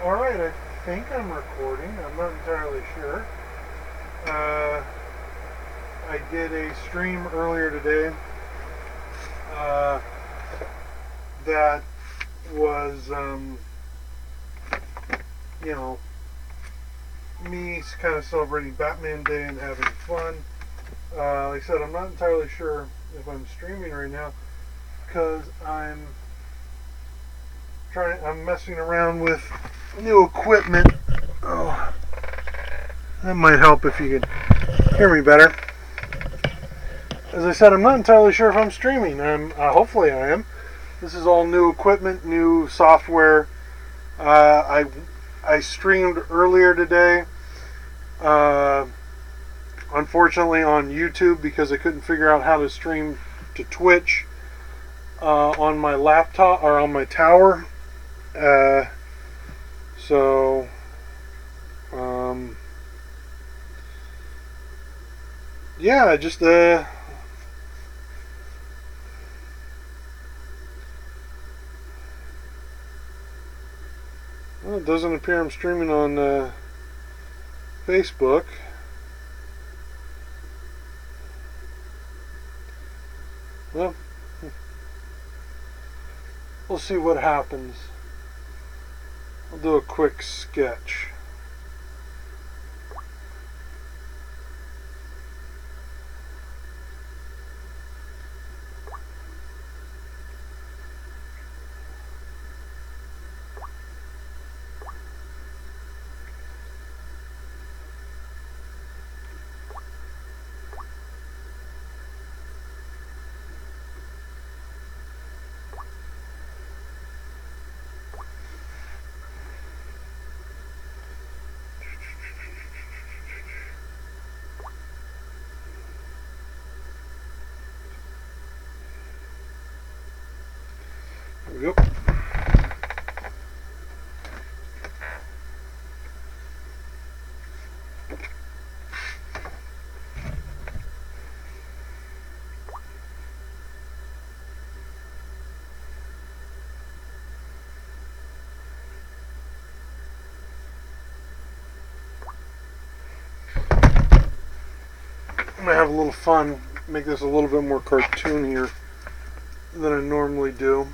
Alright, I think I'm recording. I'm not entirely sure. I did a stream earlier today uh, that was, you know, me kind of celebrating Batman Day and having fun. Like I said, I'm not entirely sure if I'm streaming right now because I'm messing around with new equipment. Oh, that might help if you could hear me better. As I said, I'm not entirely sure if I'm streaming. Hopefully I am. This is all new equipment, new software. I streamed earlier today, unfortunately on YouTube because I couldn't figure out how to stream to Twitch on my laptop or on my tower. So yeah, just well, it doesn't appear I'm streaming on Facebook. Well, we'll see what happens. I'll do a quick sketch. There we go. I'm gonna have a little fun, make this a little bit more cartoonier than I normally do.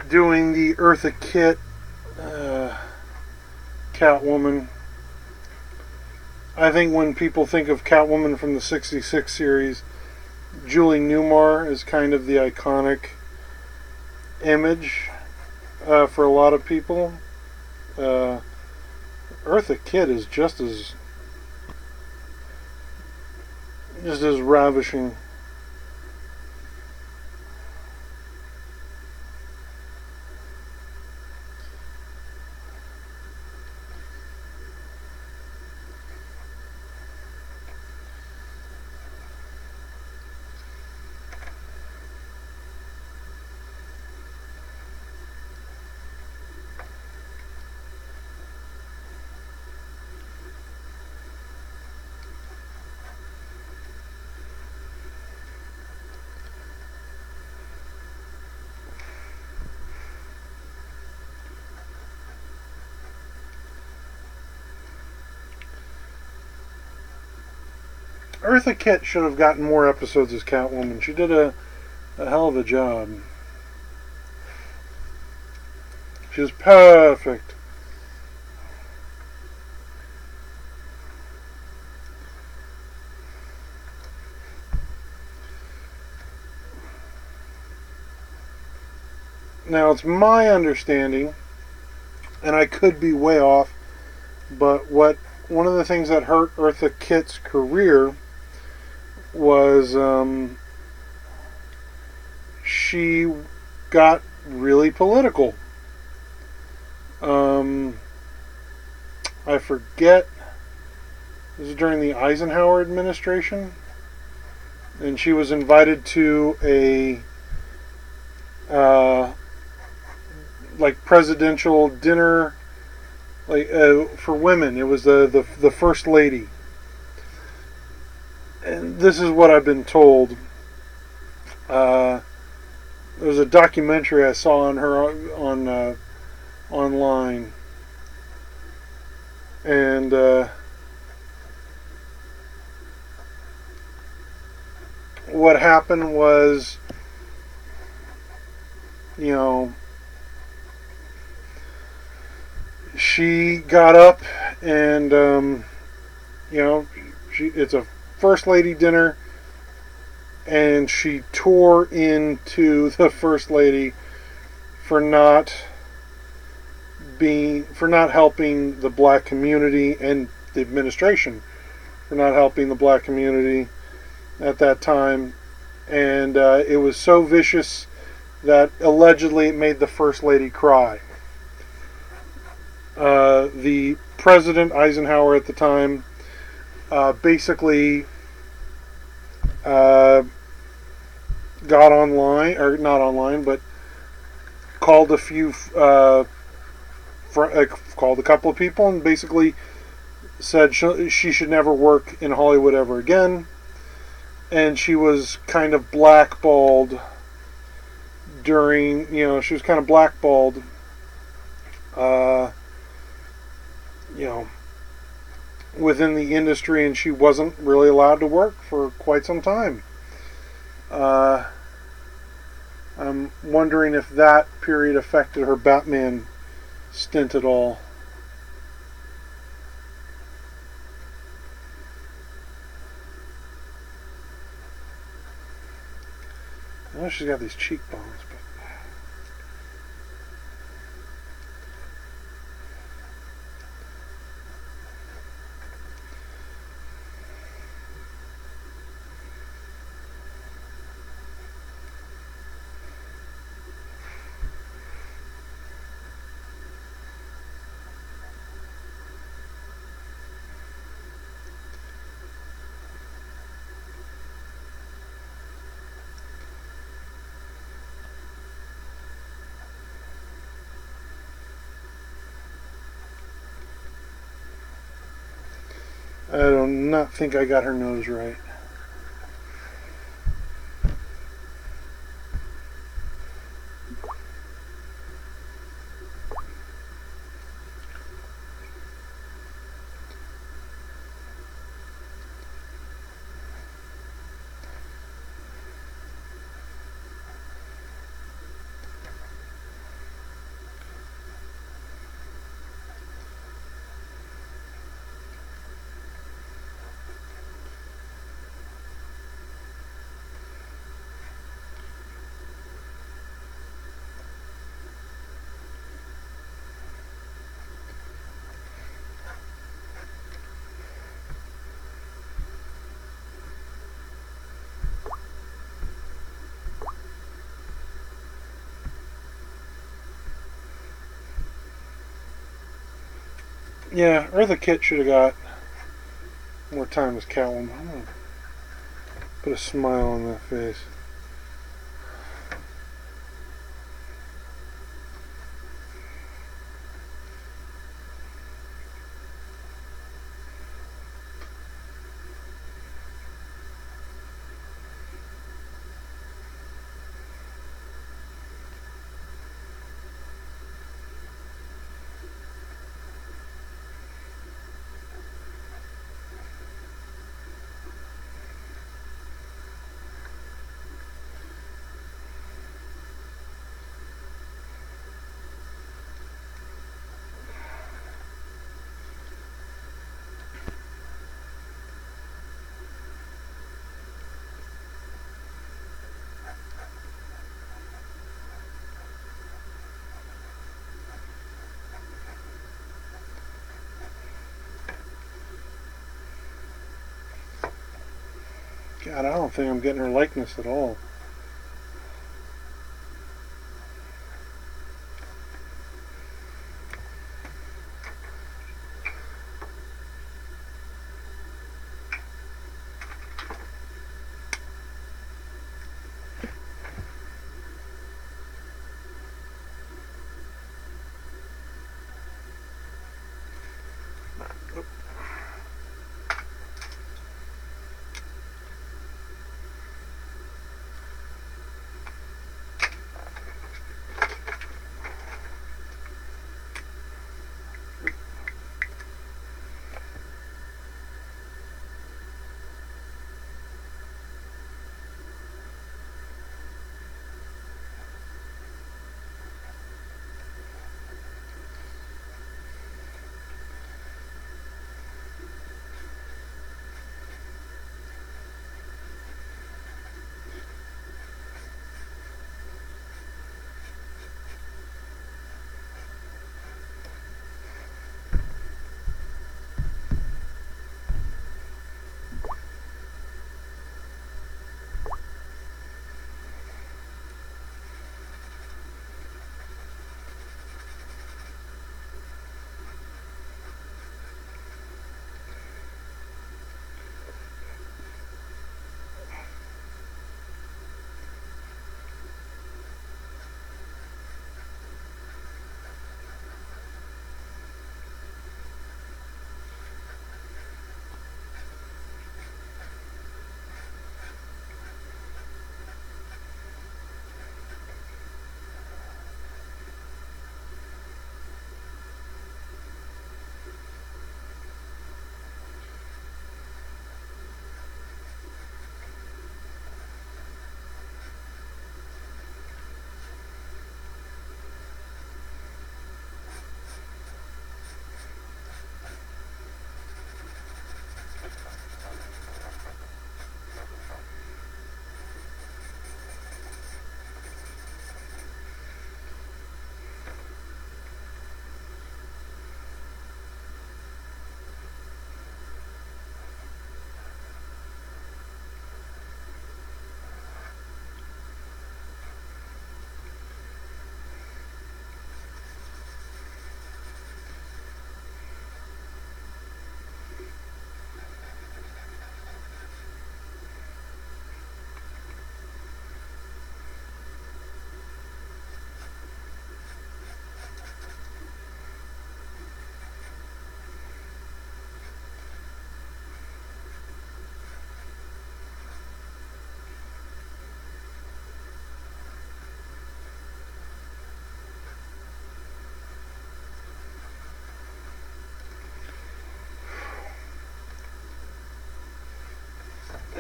Doing the Eartha Kitt Catwoman. I think when people think of Catwoman from the 66 series, Julie Newmar is kind of the iconic image for a lot of people. Eartha Kitt is just as just is ravishing. Eartha Kitt should have gotten more episodes as Catwoman. She did a hell of a job. She was perfect. Now, it's my understanding, and I could be way off, but one of the things that hurt Eartha Kitt's career was she got really political. I forget, this was during the Eisenhower administration, and she was invited to a like presidential dinner, like for women. It was the first lady, and this is what I've been told. There was a documentary I saw on her on online, and what happened was, you know, she got up and you know, it's a first lady dinner, and she tore into the first lady for not helping the black community, and the administration for not helping the black community at that time. And it was so vicious that allegedly it made the first lady cry. The President Eisenhower at the time basically got online, or not online, but called a few, called a couple of people, and basically said she should never work in Hollywood ever again. And she was kind of blackballed during, she was kind of blackballed, within the industry, and she wasn't really allowed to work for quite some time. I'm wondering if that period affected her Batman stint at all. I know she's got these cheekbones, but I do not think I got her nose right. Yeah, Eartha Kitt should have got more time as Catwoman. I'm gonna put a smile on that face. God, I don't think I'm getting her likeness at all.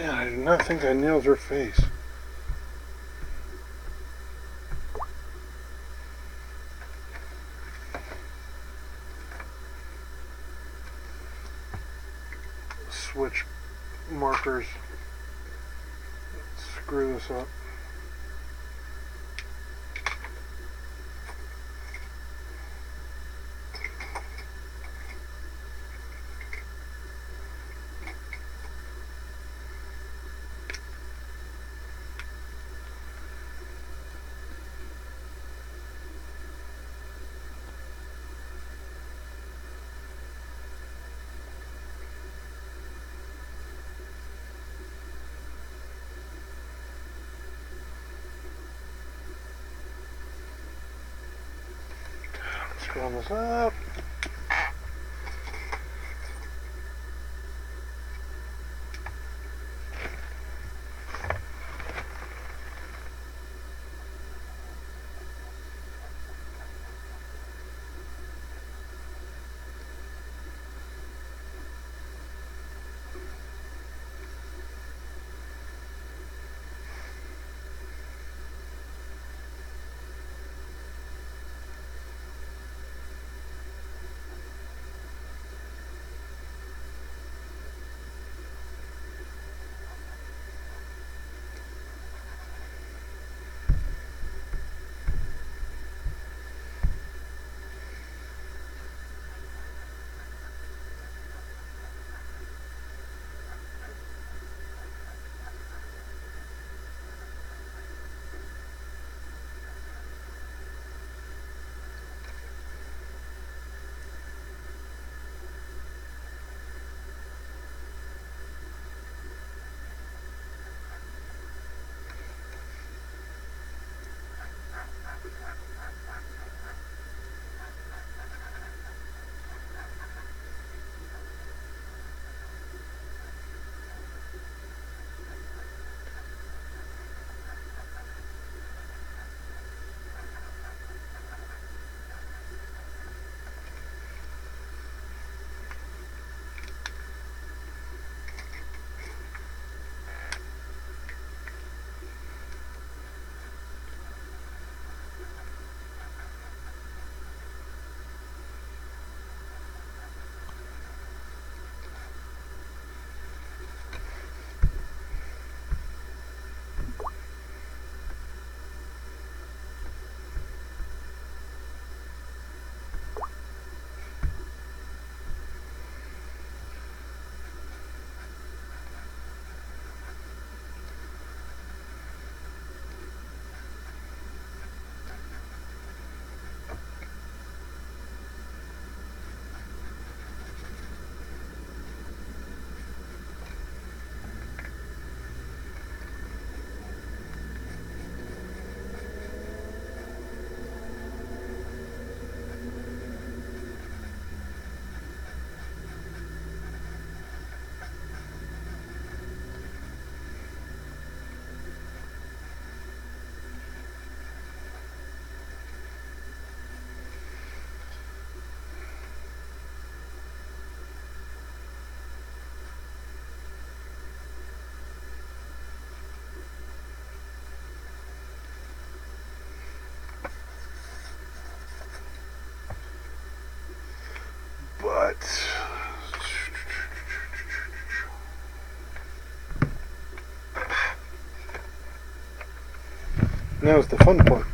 Man, I do not think I nailed her face. Switch markers. Screw this up. scroll this up. But now's the fun part.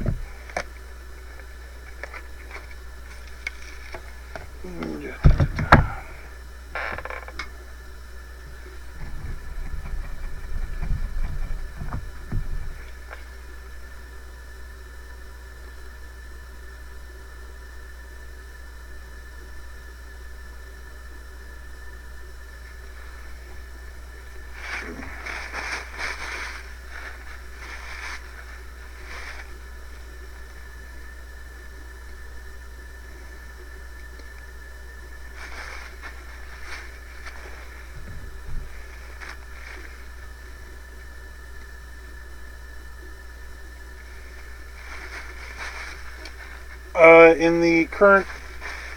In the current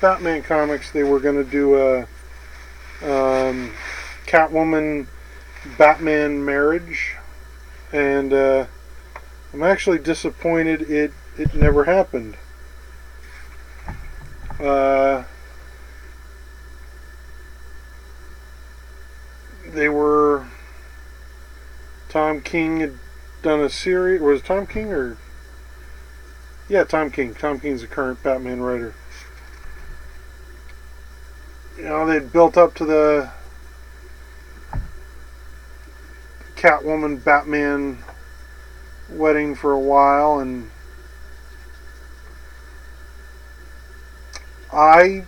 Batman comics, they were going to do a Catwoman Batman marriage, and I'm actually disappointed it never happened. They were Tom King had done a series. Was it Tom King or? Yeah, Tom King. Tom King's the current Batman writer. You know, they'd built up to the Catwoman Batman wedding for a while, and I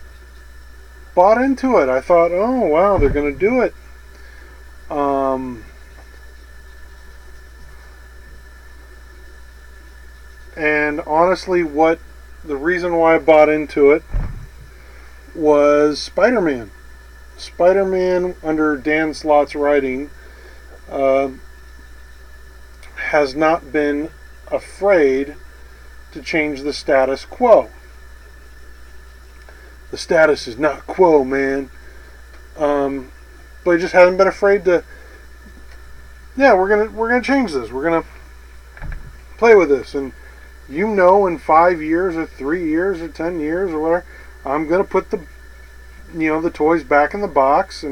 bought into it. I thought, oh wow, they're going to do it. And honestly, what the reason why I bought into it was Spider-Man. Spider-Man, under Dan Slott's writing, has not been afraid to change the status quo. The status is not quo, man. But he just hasn't been afraid to. Yeah, we're gonna change this. We're gonna play with this, and in 5 years or 3 years or 10 years or whatever, I'm gonna put the toys back in the box,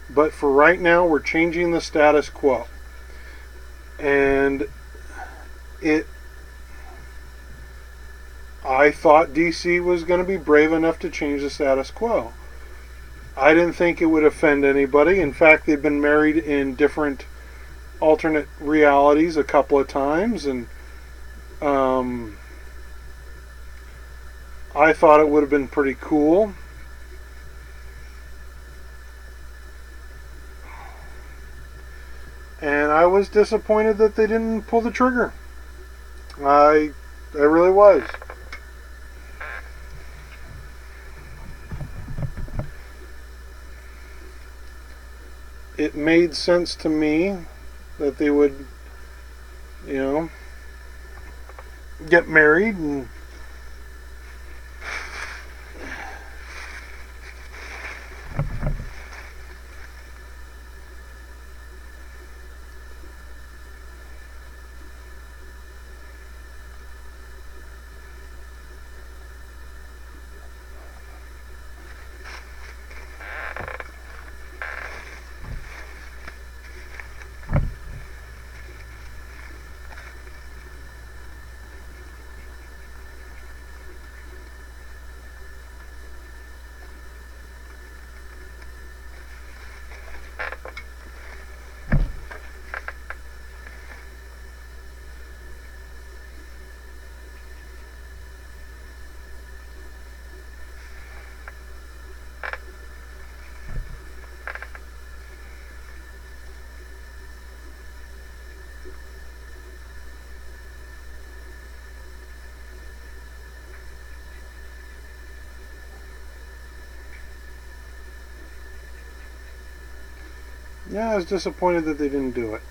but for right now, we're changing the status quo. And I thought DC was going to be brave enough to change the status quo. I didn't think it would offend anybody. In fact, they've been married in different alternate realities a couple of times, and I thought it would have been pretty cool. And I was disappointed that they didn't pull the trigger. I really was. It made sense to me that they would, get married and yeah, I was disappointed that they didn't do it.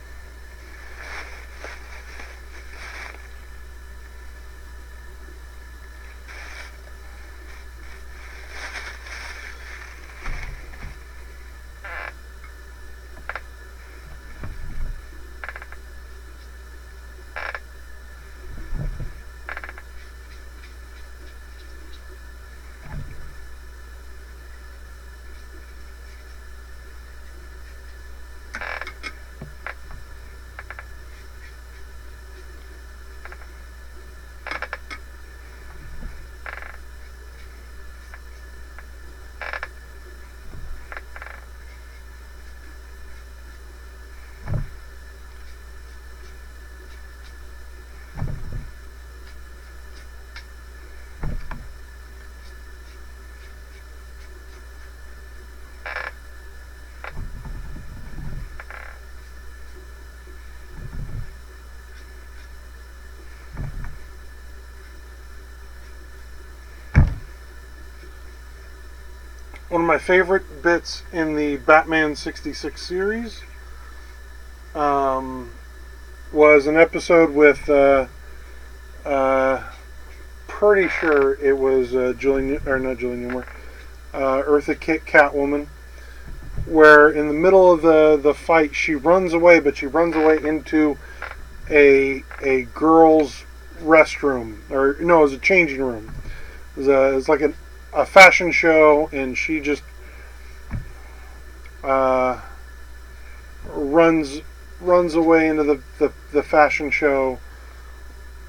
One of my favorite bits in the Batman 66 series was an episode with, pretty sure it was not Julie Newmar, Eartha Kitt Catwoman, where in the middle of the fight she runs away, but she runs away into a girl's restroom, or no, it was a changing room. It was like a fashion show, and she just runs away into the fashion show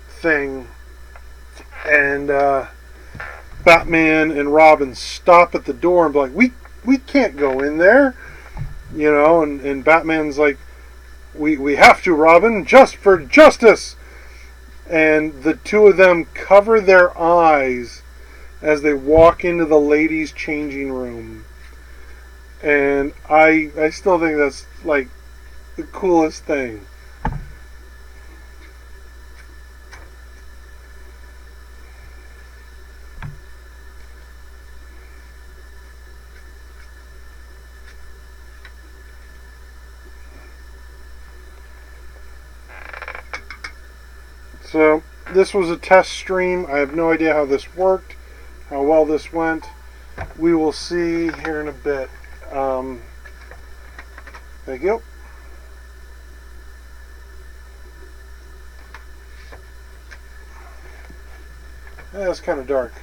thing, and Batman and Robin stop at the door and be like, we can't go in there, and Batman's like, we have to, Robin, just for justice. And the two of them cover their eyes as they walk into the ladies' changing room. And I still think that's like the coolest thing. So this was a test stream. I have no idea how this worked, how well this went. We will see here in a bit. Thank you. Yeah, it's kind of dark.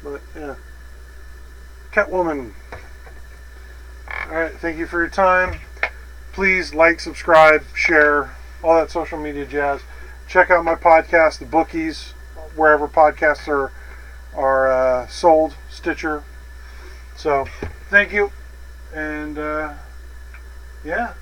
But yeah. Catwoman. Alright, thank you for your time. Please like, subscribe, share, all that social media jazz. Check out my podcast, The Bookies, wherever podcasts are sold, Stitcher. So, thank you. And, yeah.